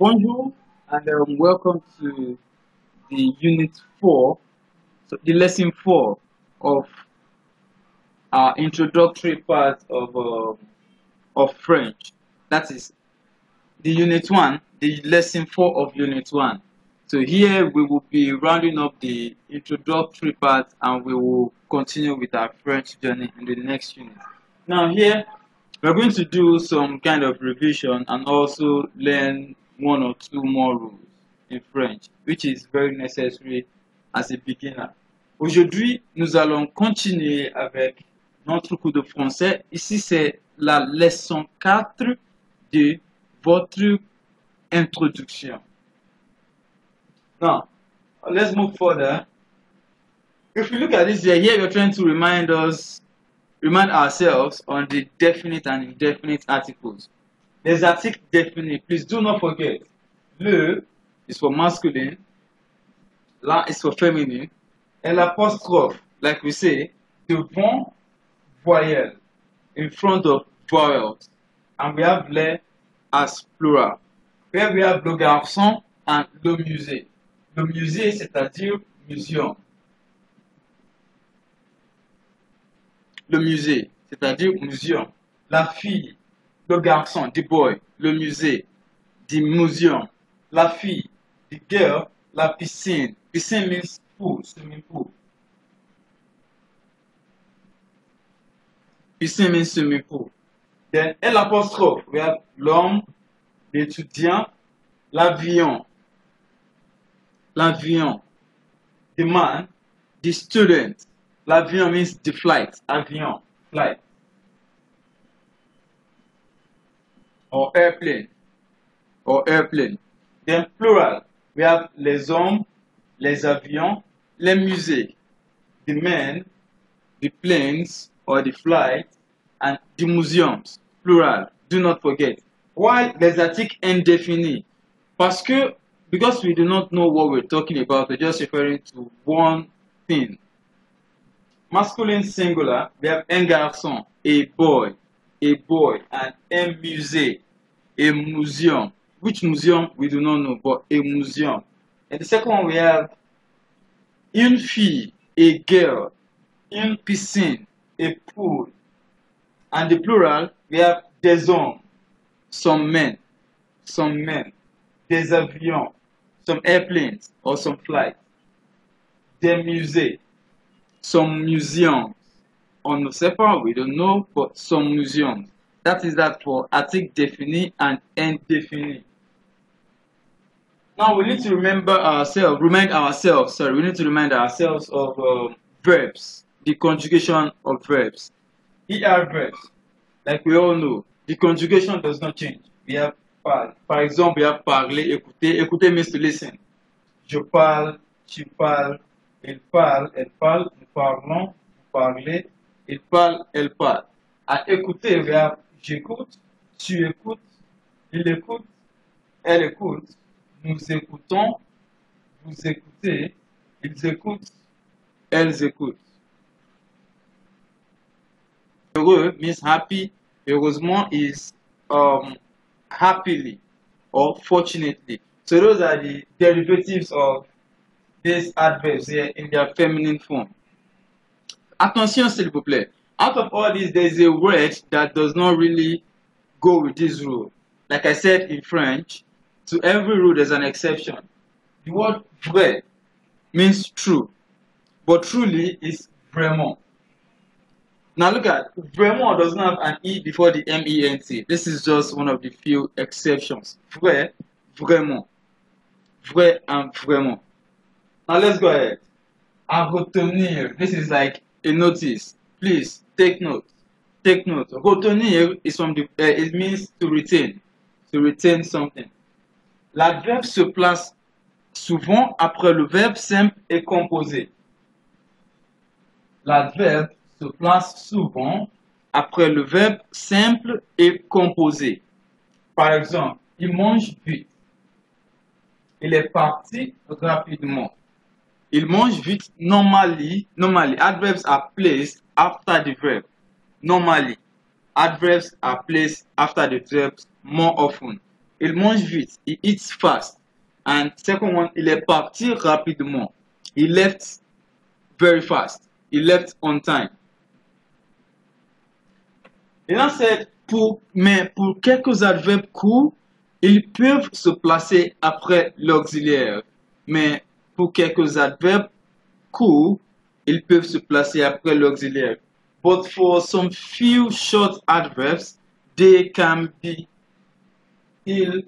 Bonjour and welcome to the Unit 4, so the Lesson 4 of our introductory part of French. That is the Unit 1, the Lesson 4 of Unit 1. So here we will be rounding up the introductory part and we will continue with our French journey in the next unit. Now here we're going to do some kind of revision and also learn one or two more rules in French, which is very necessary as a beginner. Aujourd'hui, nous allons continuer avec notre cours de français. Ici, c'est la leçon 4 de votre introduction. Now, let's move further. If you look at this here, you're trying to remind ourselves on the definite and indefinite articles. Les articles définis, please do not forget. Le is for masculine, la is for feminine, and l'apostrophe, like we say, devant voyelle, in front of vowels. And we have les as plural. Here we have le garçon and le musée. Le musée, c'est-à-dire museum. Le musée, c'est-à-dire museum. La fille, le garçon, the boy, le musée, the museum. La fille, the girl, la piscine. Piscine means pool, swimming pool. Piscine means swimming pool. Then, et l'apostrophe, we have l'homme, l'étudiant, l'avion. L'avion, the man, the student. L'avion means the flight, avion, flight. Or airplane. Then plural, we have les hommes, les avions, les musées, the men, the planes or the flight, and the museums, plural, do not forget. Why les articles indéfinis? Because we do not know what we're talking about, we're just referring to one thing. Masculine singular, we have un garçon, a boy, and un musée, a museum. Which museum we do not know, but a museum. And the second one we have une fille, a girl, une piscine, a pool. And the plural we have des hommes, some men, des avions, some airplanes or some flights, des musées, some museums. On ne sait pas, we don't know, but some museums. That is that for article défini and indéfini. Now we need to remind ourselves of verbs, the conjugation of verbs. ER verbs, like we all know, the conjugation does not change. We have parle. Par exemple, we have parler, écouter. Écouter means to listen. Je parle, tu parles, il parle, elle parle, nous parlons, vous parlez, il parle, elle parle. À écouter, we have j'écoute, tu écoutes, il écoute, elle écoute, nous écoutons, vous écoutez, ils écoutent, elles écoutent. Heureux means happy. Heureusement is happily or fortunately. So those are the derivatives of these adverbs here in their feminine form. Attention, s'il vous plaît. Out of all these, there is a word that does not really go with this rule. Like I said in French, to every rule there's an exception. The word vrai means true, but truly is vraiment. Now look at, vraiment does not have an E before the MENT. This is just one of the few exceptions. Vrai, vraiment. Vrai and vraiment. Now let's go ahead. À retenir. This is like a notice. Please take note. Take note. Retenir is from the it means to retain. To retain something. L'adverbe se place souvent après le verbe simple et composé. L'adverbe se place souvent après le verbe simple et composé. Par exemple, il mange vite. Il est parti rapidement. Il mange vite. Normally, adverbs are placed after the verb. Normally, adverbs are placed after the verbs more often. il mange vite. He eats fast. And second one, il est parti rapidement. He left very fast. He left on time. Et là, c'est mais pour quelques adverbes courts, ils peuvent se placer après l'auxiliaire. Mais pour quelques adverbes courts, ils peuvent se placer après l'auxiliaire. But for some few short adverbs, they can be, ils